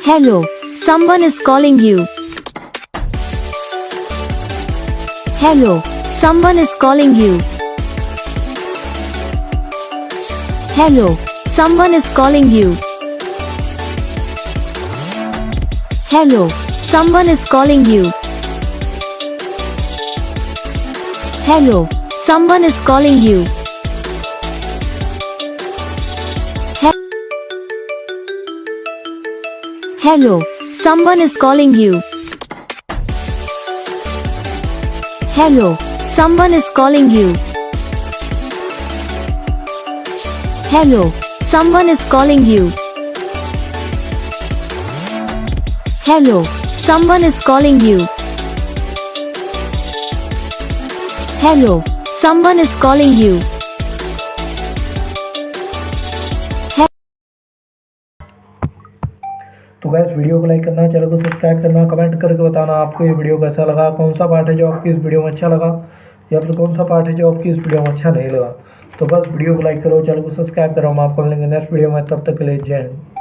Hello, someone is calling you. Hello, someone is calling you. Hello, someone is calling you. Hello, someone is calling you. Hello, someone is calling you. Hello, someone is calling you. Hello, someone is calling you. Hello, someone is calling you. Hello, someone is calling you. Hello, someone is calling you. तो gas video को like करना, channel को subscribe करना, comment करके बताना आपको ये video कैसा लगा, कौन सा पार्ट है जो आपकी इस वीडियो में अच्छा लगा या फिर कौन सा पार्ट है जो आपकी इस वीडियो में अच्छा नहीं लगा। तो बस वीडियो को लाइक करो, चैनल को सब्सक्राइब करो। हम आपको मिलेंगे नेक्स्ट वीडियो में, तब तक के लिए जय हिंद।